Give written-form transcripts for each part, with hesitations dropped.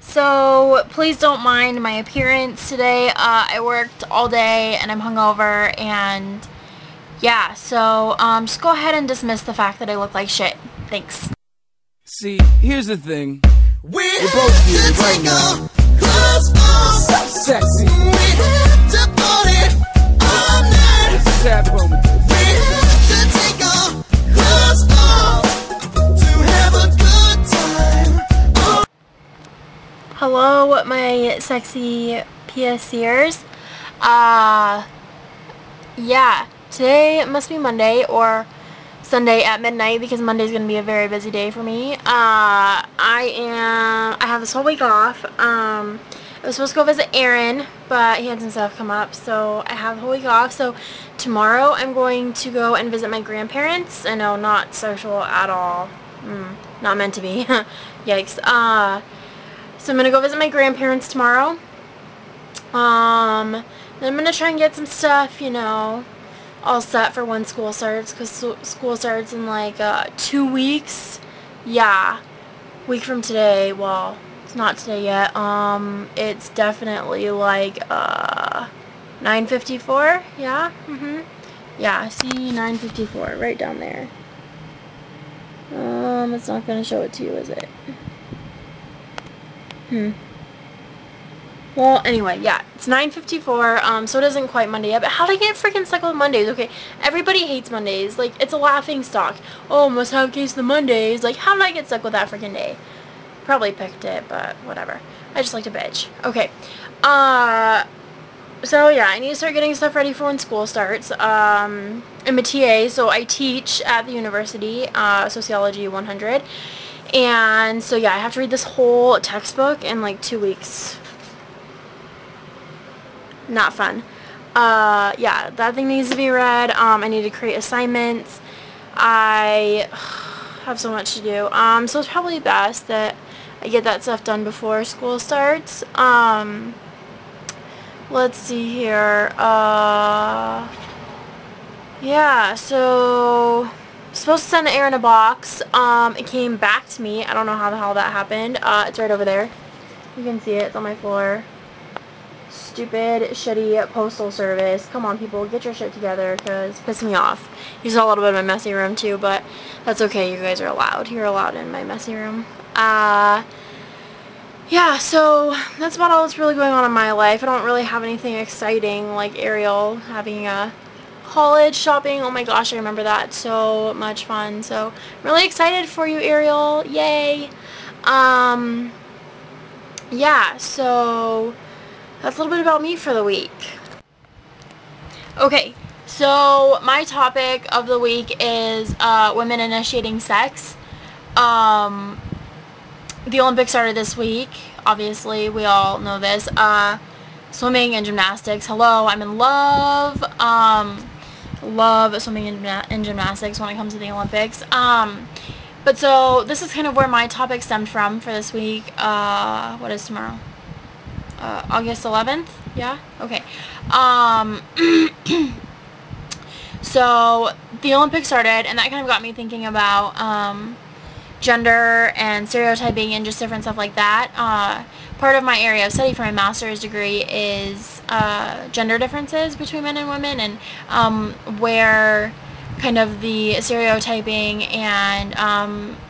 So please don't mind my appearance today. I worked all day and I'm hungover, and yeah, so just go ahead and dismiss the fact that I look like shit. Thanks. See, here's the thing. We're both here right now. So sexy. We have to party all night. It's a tap moment. We have to take our clothes off to have a good time. Hello, my sexy PSCers. Yeah, today must be Monday or Sunday at midnight because Monday's gonna be a very busy day for me. I have this whole week off. I was supposed to go visit Aaron, but he had some stuff come up, so I have the whole week off. So tomorrow I'm going to go and visit my grandparents. I know, not social at all. Not meant to be. Yikes. So I'm gonna go visit my grandparents tomorrow. Then I'm gonna try and get some stuff, you know, all set for when school starts, because school starts in like 2 weeks. Yeah, week from today. Well, it's not today yet. It's definitely like 9:54. Yeah. Yeah, see, 9:54 right down there. It's not gonna show it to you, is it? Well, anyway, yeah, it's 9:54, so it isn't quite Monday yet, but how did I get freaking stuck with Mondays? Okay, everybody hates Mondays, like, it's a laughing stock. Oh, must have a case of the Mondays. Like, how did I get stuck with that freaking day? Probably picked it, but whatever. I just like to bitch. Okay, so yeah, I need to start getting stuff ready for when school starts. I'm a TA, so I teach at the university, Sociology 100. And so yeah, I have to read this whole textbook in like 2 weeks. Not fun. Yeah, that thing needs to be read. I need to create assignments. I have so much to do. So it's probably best that I get that stuff done before school starts. Let's see here. Yeah, so supposed to send Aaron a box. It came back to me. I don't know how the hell that happened. It's right over there. You can see it. It's on my floor. Stupid, shitty postal service. Come on, people, get your shit together, because it's pissing me off. You saw a little bit of my messy room too, but that's okay. You guys are allowed. You're allowed in my messy room. Yeah, so that's about all that's really going on in my life. I don't really have anything exciting like Ariel having a college shopping. Oh my gosh, I remember that. So much fun. So I'm really excited for you, Ariel. Yay. Yeah, so that's a little bit about me for the week. Okay, so my topic of the week is women initiating sex. The Olympics started this week. Obviously, we all know this. Swimming and gymnastics. Hello, I'm in love. Love swimming and gymnastics when it comes to the Olympics. But so this is kind of where my topic stemmed from for this week. What is tomorrow? August 11th? Yeah? Okay. So the Olympics started, and that kind of got me thinking about gender and stereotyping and just different stuff like that. Part of my area of study for my master's degree is gender differences between men and women, and where kind of the stereotyping and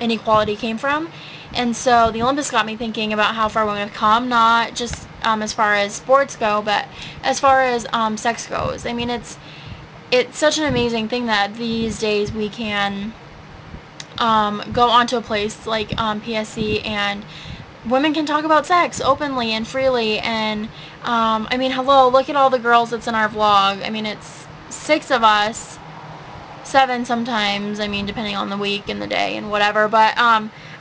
inequality came from. And so the Olympics got me thinking about how far women have come, not just as far as sports go, but as far as sex goes. I mean, it's such an amazing thing that these days we can go onto a place like PSC, and women can talk about sex openly and freely. And I mean, hello, look at all the girls that's in our vlog. I mean, it's 6 of us, 7 sometimes, I mean, depending on the week and the day and whatever, but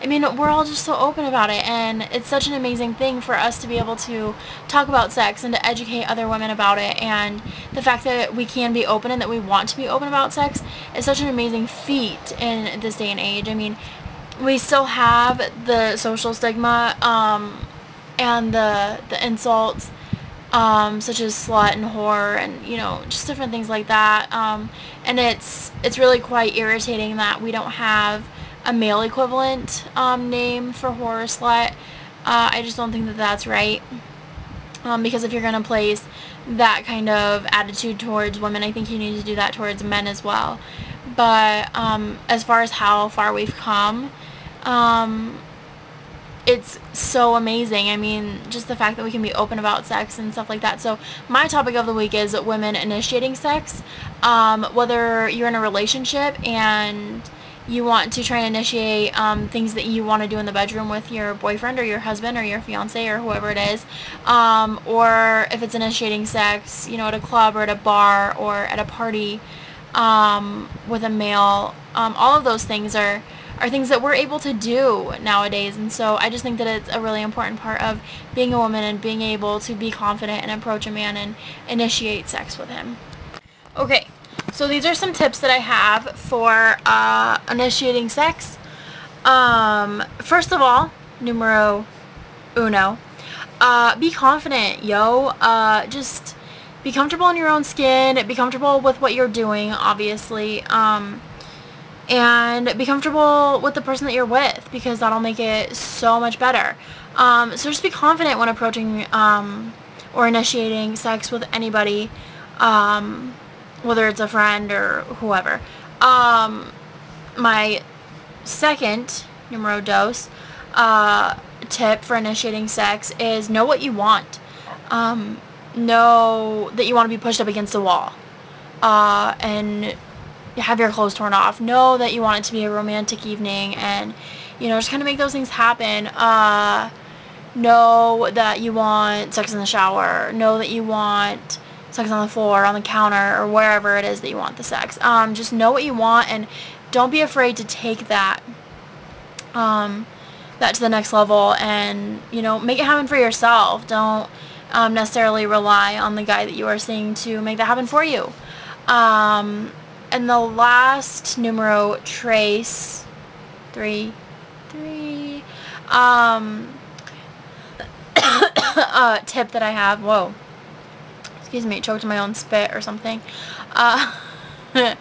I mean, we're all just so open about it, and it's such an amazing thing for us to be able to talk about sex and to educate other women about it. And the fact that we can be open and that we want to be open about sex is such an amazing feat in this day and age. I mean, we still have the social stigma and the insults, such as slut and whore, and, you know, just different things like that. And it's really quite irritating that we don't have a male equivalent name for whore or slut. I just don't think that that's right. Because if you're going to place that kind of attitude towards women, I think you need to do that towards men as well. But as far as how far we've come, it's so amazing. I mean, just the fact that we can be open about sex and stuff like that. So my topic of the week is women initiating sex. Whether you're in a relationship and you want to try and initiate things that you want to do in the bedroom with your boyfriend or your husband or your fiance or whoever it is, or if it's initiating sex, you know, at a club or at a bar or at a party with a male, all of those things are things that we're able to do nowadays. And so I just think that it's a really important part of being a woman and being able to be confident and approach a man and initiate sex with him. Okay, so these are some tips that I have for initiating sex. First of all, numero uno, be confident, yo. Just be comfortable in your own skin, be comfortable with what you're doing, obviously, and be comfortable with the person that you're with, because that'll make it so much better. So just be confident when approaching or initiating sex with anybody, whether it's a friend or whoever. My second, numero dos, tip for initiating sex is know what you want. Know that you want to be pushed up against a wall, and have your clothes torn off. Know that you want it to be a romantic evening, and, you know, just kind of make those things happen. Know that you want sex in the shower. Know that you want sex on the floor, on the counter, or wherever it is that you want the sex. Just know what you want, and don't be afraid to take that that to the next level, and, you know, make it happen for yourself. Don't necessarily rely on the guy that you are seeing to make that happen for you. And the last numero tres, three, tip that I have, whoa, excuse me, choked on my own spit or something. The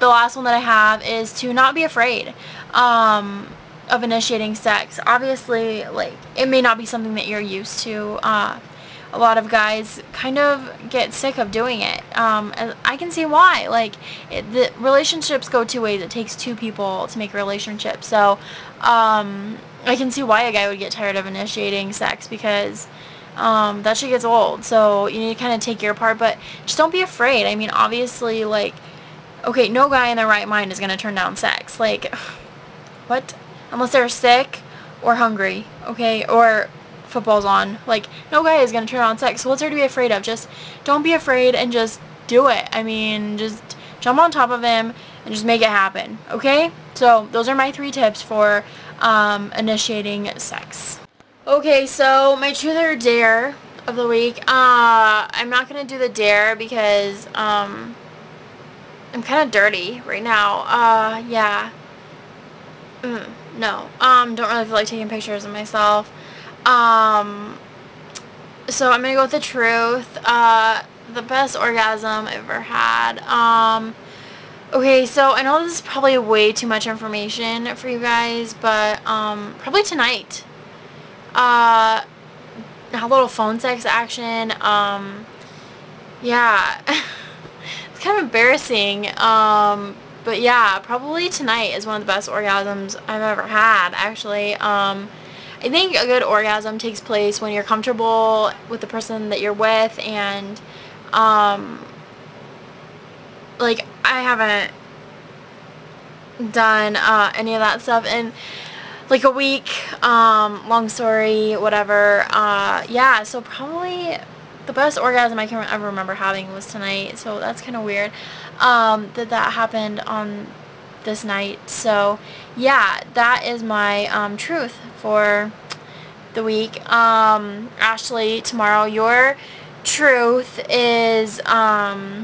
last one that I have is to not be afraid of initiating sex. Obviously, like, it may not be something that you're used to. A lot of guys kind of get sick of doing it, and I can see why. Like, the relationships go two ways. It takes two people to make a relationship. So I can see why a guy would get tired of initiating sex, because that shit gets old. So you need to kind of take your part, but just don't be afraid. I mean, obviously, like, okay, no guy in their right mind is going to turn down sex. Like, what? Unless they're sick or hungry, okay, or football's on. Like, no guy is going to turn on sex. So what's there to be afraid of? Just don't be afraid and just do it. I mean, just jump on top of him and just make it happen, okay? So those are my 3 tips for initiating sex. Okay, so my truth or dare of the week. I'm not going to do the dare because I'm kind of dirty right now. Yeah. No. Don't really feel like taking pictures of myself. So I'm gonna go with the truth. The best orgasm I've ever had. Okay, so I know this is probably way too much information for you guys, but probably tonight. A little phone sex action. Yeah. It's kind of embarrassing. But yeah, probably tonight is one of the best orgasms I've ever had, actually. I think a good orgasm takes place when you're comfortable with the person that you're with, and like, I haven't done any of that stuff in like a week, long story, whatever. Yeah, so probably the best orgasm I can ever remember having was tonight, so that's kind of weird that happened on this night. So yeah, that is my truth for the week. Ashley, tomorrow your truth is, have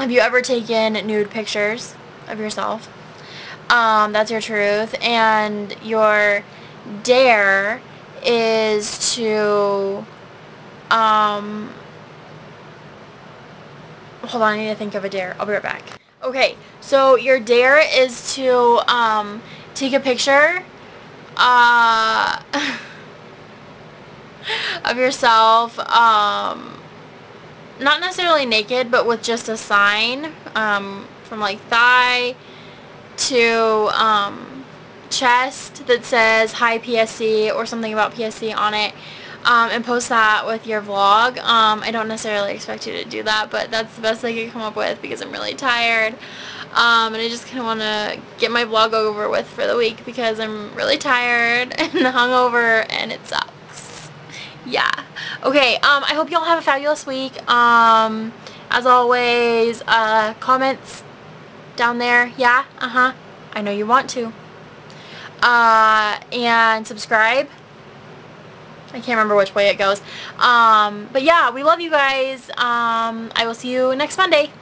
you ever taken nude pictures of yourself? That's your truth. And your dare is to hold on, I need to think of a dare. I'll be right back. Okay, so your dare is to take a picture of yourself, not necessarily naked, but with just a sign, from like thigh to chest that says hi PSC or something about PSC on it, and post that with your vlog. I don't necessarily expect you to do that, but that's the best I could come up with because I'm really tired, and I just kind of want to get my vlog over with for the week because I'm really tired and hungover and it sucks. Yeah. Okay, I hope y'all have a fabulous week. As always, comments down there. Yeah, I know you want to. And subscribe. I can't remember which way it goes. But yeah, we love you guys. I will see you next Monday.